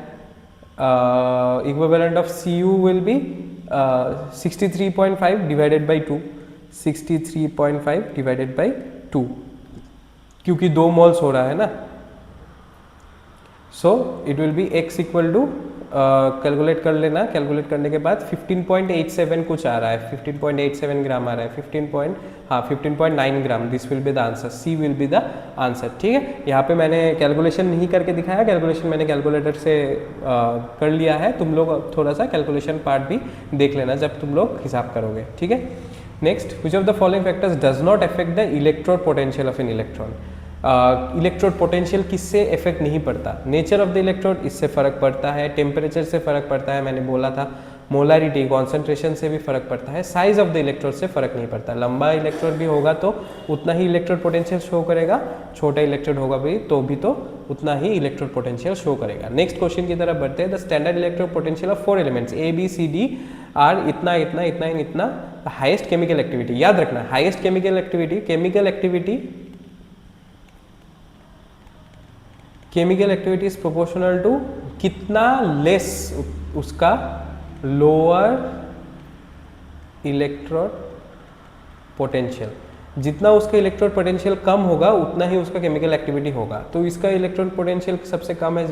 equivalent of Cu will be 63.5 divided by 2, 63.5 divided by 2, क्योंकि 2 मोल्स हो रहा है ना, so it will be x equal to, calculate कर लेना, कैलकुलेट करने के बाद 15.87 कुछ आ रहा है, 15.87 ग्राम आ रहा है, 15.9 gram, this will be the answer, C will be the answer, ठीक है। यहाँ पे मैंने कैलकुलेशन नहीं करके दिखाया, कैलकुलेशन मैंने कैलकुलेटर से कर लिया है, तुम लोग थोड़ा सा कैलकुलेशन पार्ट भी देख लेना जब तुम लोग हिसाब करोगे, ठीक है। Next, which of the following factors does not affect the electrode potential of an electron. Electrode potential किससे इफेक्ट नहीं पड़ता, नेचर ऑफ द इलेक्ट्रोड, इससे फर्क पड़ता है, टेम्परेचर से फर्क पड़ता है, मैंने बोला था, मोलारिटी कॉन्सेंट्रेशन से भी फर्क पड़ता है, साइज ऑफ द इलेक्ट्रोड से फर्क नहीं पड़ता। लंबा इलेक्ट्रोड भी होगा तो उतना ही इलेक्ट्रोड पोटेंशियल शो करेगा, छोटा इलेक्ट्रोड होगा भी तो उतना ही इलेक्ट्रोड पोटेंशियल शो करेगा। नेक्स्ट क्वेश्चन की तरफ बढ़ते हैं। The standard electrode potential of 4 elements A B C D are इतना इतना इतना इतना, हाईएस्ट केमिकल एक्टिविटी, याद रखना highest chemical activity is proportional to कितना लेस उसका लोअर इलेक्ट्रोड पोटेंशियल, जितना उसका इलेक्ट्रोड पोटेंशियल कम होगा उतना ही उसका केमिकल एक्टिविटी होगा। तो इसका इलेक्ट्रोड पोटेंशियल सबसे कम है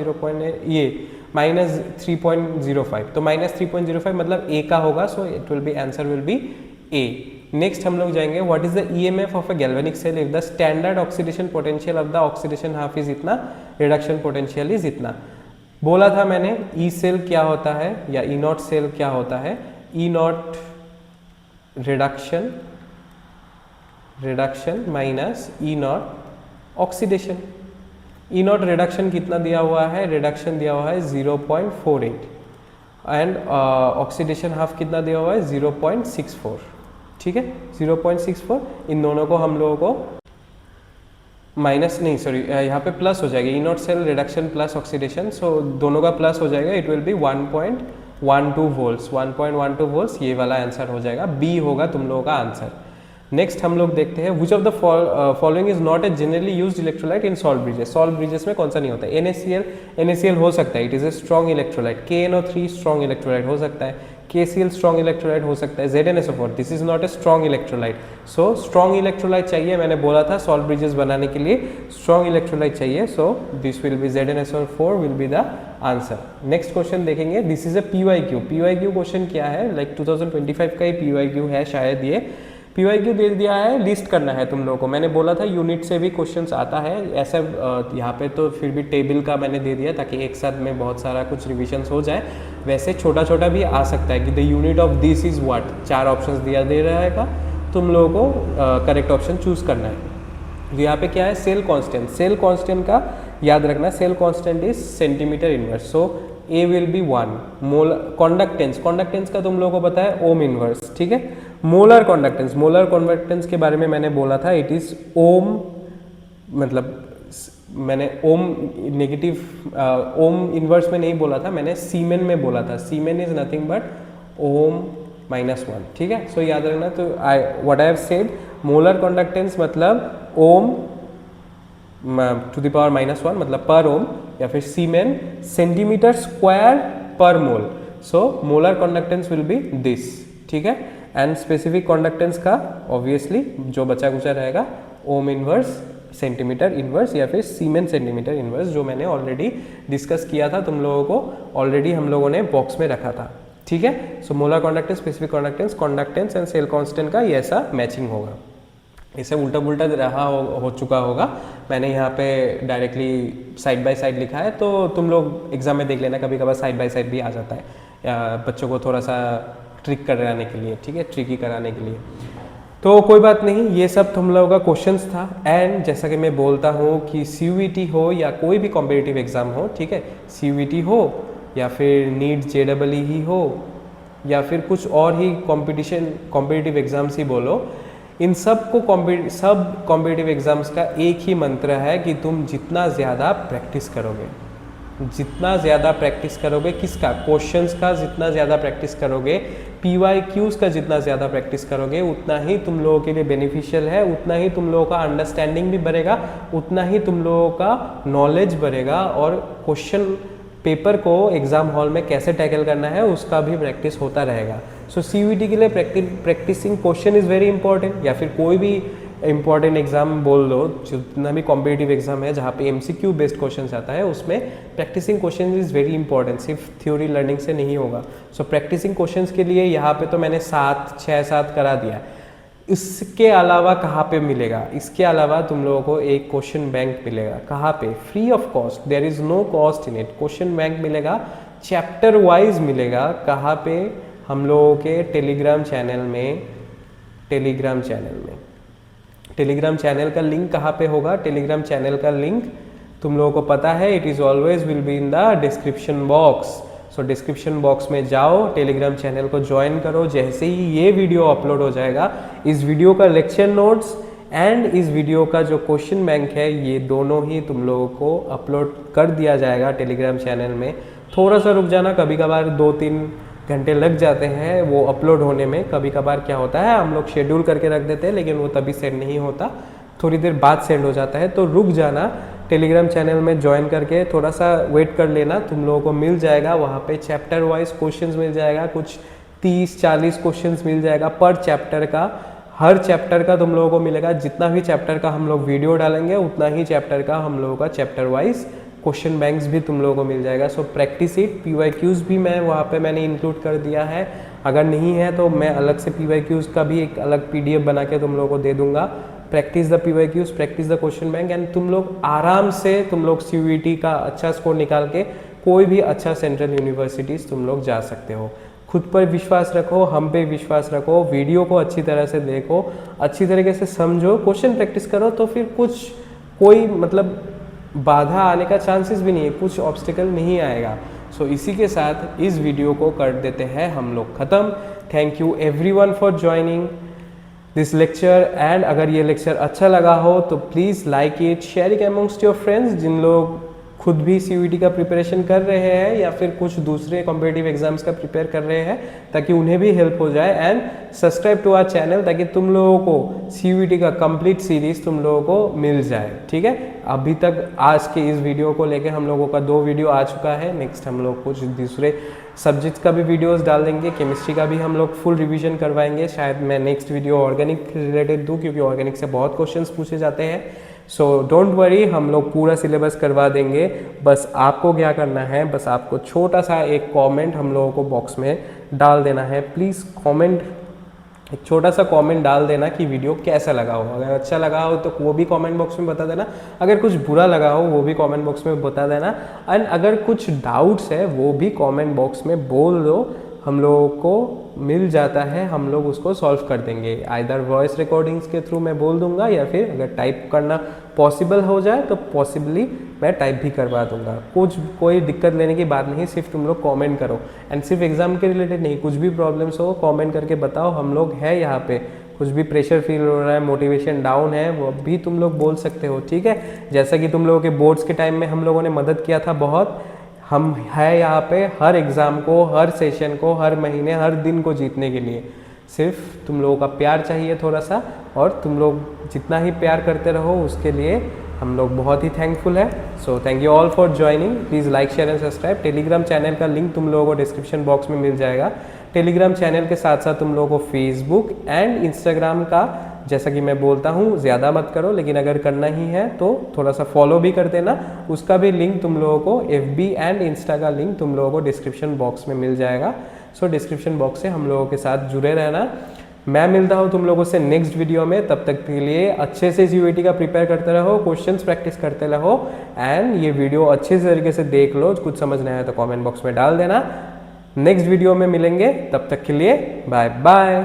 -3.05, तो -3.05 मतलब A का होगा, so it will be answer will be A। Next हम लोग जाएंगे what is the EMF of a galvanic cell if the standard oxidation potential of the oxidation half is इतना, रिडक्शन पोटेंशियल इज इतना। बोला था मैंने ई सेल क्या होता है या ई नॉट सेल क्या होता है, E naught reduction minus E naught oxidation. E naught reduction कितना दिया हुआ है, रिडक्शन दिया हुआ है 0.48 एंड ऑक्सीडेशन हाफ कितना दिया हुआ है 0.64, ठीक है 0.64। इन दोनों को हम लोगों को माइनस नहीं सॉरी यहाँ पे प्लस हो जाएगा, E naught cell reduction plus oxidation, so दोनों का प्लस हो जाएगा, it will be 1.12 volts, 1.12 volts, ये वाला आंसर हो जाएगा, बी होगा तुम लोगों का आंसर। नेक्स्ट हम लोग देखते हैं which of the following is not a generally used electrolyte in salt bridges. Salt bridges में कौन सा नहीं होता है, NaCl हो सकता है, it is a strong electrolyte, KNO3 strong electrolyte हो सकता है, KCl स्ट्रॉन्ग इलेक्ट्रोलाइट हो सकता है, ZnSO4 this is not a strong electrolyte. So strong electrolyte चाहिए, मैंने बोला था सॉल्ट ब्रिजेस बनाने के लिए स्ट्रॉन्ग इलेक्ट्रोलाइट चाहिए, so this will be ZnSO4 will be the answer. Next question देखेंगे, this is a PYQ question क्या है, लाइक 2025 का ही PYQ है शायद ये। PYQ दे दिया है, लिस्ट करना है तुम लोगों को, मैंने बोला था यूनिट से भी क्वेश्चंस आता है ऐसा, यहाँ पे तो फिर भी टेबल का मैंने दे दिया ताकि एक साथ में बहुत सारा कुछ रिविजन्स हो जाए, वैसे छोटा छोटा भी आ सकता है कि the unit of this is what, 4 options दिया दे रहेगा, तुम लोगों को करेक्ट ऑप्शन चूज करना है। तो यहाँ पे क्या है, सेल कांस्टेंट, सेल कांस्टेंट का याद रखना, cell constant is centimetre inverse, so a will be 1। Mole conductance का तुम लोगों को पता है ओम इनवर्स, ठीक है। मोलर कंडक्टेंस के बारे में मैंने बोला था, इट इज ओम, मतलब मैंने ओम नेगेटिव ओम इनवर्स में नहीं बोला था, मैंने सीमेन में बोला था, सीमेन इज नथिंग बट ओम -1, ठीक है। सो याद रखना, तो what I have said, molar conductance मतलब ओम टू द पावर -1 मतलब पर ओम, या फिर सीमेन centimetre square per mole, so molar conductance will be this, ठीक है। एंड स्पेसिफिक कंडक्टेंस का ऑब्वियसली जो बचा कुचा रहेगा ओम इनवर्स सेंटीमीटर इनवर्स या फिर सीमेन सेंटीमीटर इनवर्स, जो मैंने ऑलरेडी डिस्कस किया था तुम लोगों को, ऑलरेडी हम लोगों ने बॉक्स में रखा था, ठीक है। So molar conductance, specific conductance and cell constant का ये ऐसा मैचिंग होगा। इसे उल्टा पुल्टा रहा हो चुका होगा, मैंने यहाँ पे डायरेक्टली साइड बाय साइड लिखा है, तो तुम लोग एग्जाम में देख लेना, कभी कभार साइड बाय साइड भी आ जाता है या बच्चों को थोड़ा सा ट्रिक कराने के लिए, ठीक है, ट्रिकी कराने के लिए, तो कोई बात नहीं, ये सब तुम लोगों का क्वेश्चंस था। एंड जैसा कि मैं बोलता हूँ कि CUET हो या कोई भी कॉम्पिटिटिव एग्जाम हो, ठीक है, CUET हो या फिर नीट JEE ही हो या फिर कुछ और ही कॉम्पिटिटिव एग्जाम्स ही बोलो, इन सब कॉम्पिटिटिव एग्जाम्स का एक ही मंत्र है कि तुम जितना ज़्यादा प्रैक्टिस करोगे, किसका, क्वेश्चंस का जितना ज़्यादा प्रैक्टिस करोगे, PYQs का जितना ज़्यादा प्रैक्टिस करोगे, उतना ही तुम लोगों के लिए बेनिफिशियल है, उतना ही तुम लोगों का अंडरस्टैंडिंग भी बढ़ेगा, उतना ही तुम लोगों का नॉलेज बढ़ेगा, और क्वेश्चन पेपर को एग्जाम हॉल में कैसे टैकल करना है उसका भी प्रैक्टिस होता रहेगा। सो CUET के लिए practising question is very important, या फिर कोई भी इंपॉर्टेंट एग्जाम बोल लो, जितना भी कॉम्पिटिटिव एग्जाम है जहाँ पे MCQ बेस्ड क्वेश्चन आता है, उसमें practising question is very important, सिर्फ थ्योरी लर्निंग से नहीं होगा। सो प्रैक्टिसिंग क्वेश्चंस के लिए यहाँ पे तो मैंने 6-7 करा दिया, इसके अलावा कहाँ पे मिलेगा, इसके अलावा तुम लोगों को एक क्वेश्चन बैंक मिलेगा, कहाँ पे, free of cost, there is no cost in it, question bank मिलेगा, चैप्टर वाइज मिलेगा, कहाँ पे, हम लोगों के टेलीग्राम चैनल का लिंक कहाँ पे होगा, टेलीग्राम चैनल का लिंक तुम लोगों को पता है, it is always will be in the description box. So description box में जाओ, टेलीग्राम चैनल को ज्वाइन करो, जैसे ही ये वीडियो अपलोड हो जाएगा, इस वीडियो का लेक्चर नोट्स एंड इस वीडियो का जो क्वेश्चन बैंक है, ये दोनों ही तुम लोगों को अपलोड कर दिया जाएगा टेलीग्राम चैनल में। थोड़ा सा रुक जाना, कभी कभार 2-3 घंटे लग जाते हैं वो अपलोड होने में, कभी कभार क्या होता है हम लोग शेड्यूल करके रख देते हैं लेकिन वो तभी सेंड नहीं होता, थोड़ी देर बाद सेंड हो जाता है, तो रुक जाना, टेलीग्राम चैनल में ज्वाइन करके थोड़ा सा वेट कर लेना, तुम लोगों को मिल जाएगा वहाँ पे चैप्टर वाइज क्वेश्चंस मिल जाएगा, कुछ 30-40 क्वेश्चंस मिल जाएगा पर चैप्टर का, हर चैप्टर का तुम लोगों को मिलेगा, जितना भी चैप्टर का हम लोग वीडियो डालेंगे उतना ही चैप्टर का हम लोगों का चैप्टर वाइज क्वेश्चन बैंक्स भी तुम लोगों को मिल जाएगा। सो प्रैक्टिस इट, PYQs भी मैं वहाँ पे मैंने इंक्लूड कर दिया है, अगर नहीं है तो मैं अलग से PYQs का भी एक अलग PDF बना के तुम लोगों को दे दूंगा। Practice the PYQs, practice the question bank, and तुम लोग आराम से तुम लोग CUET का अच्छा स्कोर निकाल के कोई भी अच्छा सेंट्रल यूनिवर्सिटीज़ तुम लोग जा सकते हो। खुद पर विश्वास रखो, हम पे विश्वास रखो, वीडियो को अच्छी तरह से देखो, अच्छी तरीके से समझो, क्वेश्चन प्रैक्टिस करो, तो फिर कुछ कोई मतलब बाधा आने का चांसेस भी नहीं है, कुछ ऑब्स्टिकल नहीं आएगा। सो इसी के साथ इस वीडियो को कर देते हैं हम लोग ख़त्म। Thank you everyone for joining this lecture, and अगर ये लेक्चर अच्छा लगा हो तो please like it, share it amongst your friends जिन लोग खुद भी CUET का प्रिपरेशन कर रहे हैं या फिर कुछ दूसरे कॉम्पिटिटिव एग्जाम्स का प्रिपेयर कर रहे हैं, ताकि उन्हें भी हेल्प हो जाए। And subscribe to our channel ताकि तुम लोगों को CUET का कंप्लीट सीरीज तुम लोगों को मिल जाए। ठीक है, अभी तक आज के इस वीडियो को लेकर हम लोगों का 2 वीडियो आ चुका है। नेक्स्ट हम लोग कुछ दूसरे सब्जेक्ट्स का भी वीडियोस डाल देंगे, केमिस्ट्री का भी हम लोग फुल रिवीजन करवाएंगे। शायद मैं नेक्स्ट वीडियो ऑर्गेनिक रिलेटेड दूँ, क्योंकि ऑर्गेनिक से बहुत क्वेश्चंस पूछे जाते हैं। सो डोंट वरी, हम लोग पूरा सिलेबस करवा देंगे। बस आपको क्या करना है, बस आपको छोटा सा एक कमेंट हम लोगों को बॉक्स में डाल देना है। प्लीज़ कमेंट, एक छोटा सा कमेंट डाल देना कि वीडियो कैसा लगा हो। अगर अच्छा लगा हो तो वो भी कमेंट बॉक्स में बता देना, अगर कुछ बुरा लगा हो वो भी कमेंट बॉक्स में बता देना, एंड अगर कुछ डाउट्स है वो भी कमेंट बॉक्स में बोल दो। हम लोगों को मिल जाता है, हम लोग उसको सॉल्व कर देंगे। आइदर वॉइस रिकॉर्डिंग्स के थ्रू मैं बोल दूंगा, या फिर अगर टाइप करना पॉसिबल हो जाए तो पॉसिबली मैं टाइप भी करवा दूंगा। कोई दिक्कत लेने की बात नहीं, सिर्फ तुम लोग कमेंट करो। एंड सिर्फ एग्जाम के रिलेटेड नहीं, कुछ भी प्रॉब्लम्स हो कमेंट करके बताओ, हम लोग है यहाँ पे। कुछ भी प्रेशर फील हो रहा है, मोटिवेशन डाउन है, वो भी तुम लोग बोल सकते हो। ठीक है, जैसा कि तुम लोगों के बोर्ड्स के टाइम में हम लोगों ने मदद किया था बहुत, हम है यहाँ पे हर एग्ज़ाम को, हर सेशन को, हर महीने, हर दिन को जीतने के लिए। सिर्फ तुम लोगों का प्यार चाहिए थोड़ा सा, और तुम लोग जितना ही प्यार करते रहो उसके लिए हम लोग बहुत ही थैंकफुल है। So thank you all for joining. Please like, share and subscribe. Telegram channel का लिंक तुम लोगों को डिस्क्रिप्शन बॉक्स में मिल जाएगा। टेलीग्राम चैनल के साथ साथ तुम लोगों को फेसबुक एंड इंस्टाग्राम का, जैसा कि मैं बोलता हूँ ज़्यादा मत करो, लेकिन अगर करना ही है तो थोड़ा सा फॉलो भी कर देना। उसका भी लिंक तुम लोगों को, FB एंड इंस्टा का लिंक तुम लोगों को डिस्क्रिप्शन बॉक्स में मिल जाएगा। सो डिस्क्रिप्शन बॉक्स से हम लोगों के साथ जुड़े रहना। मैं मिलता हूँ तुम लोगों से नेक्स्ट वीडियो में। तब तक के लिए अच्छे से CUET का प्रिपेयर करते रहो, क्वेश्चंस प्रैक्टिस करते रहो, एंड ये वीडियो अच्छे से तरीके से देख लो। कुछ समझ नहीं आया तो कमेंट बॉक्स में डाल देना। नेक्स्ट वीडियो में मिलेंगे, तब तक के लिए बाय बाय।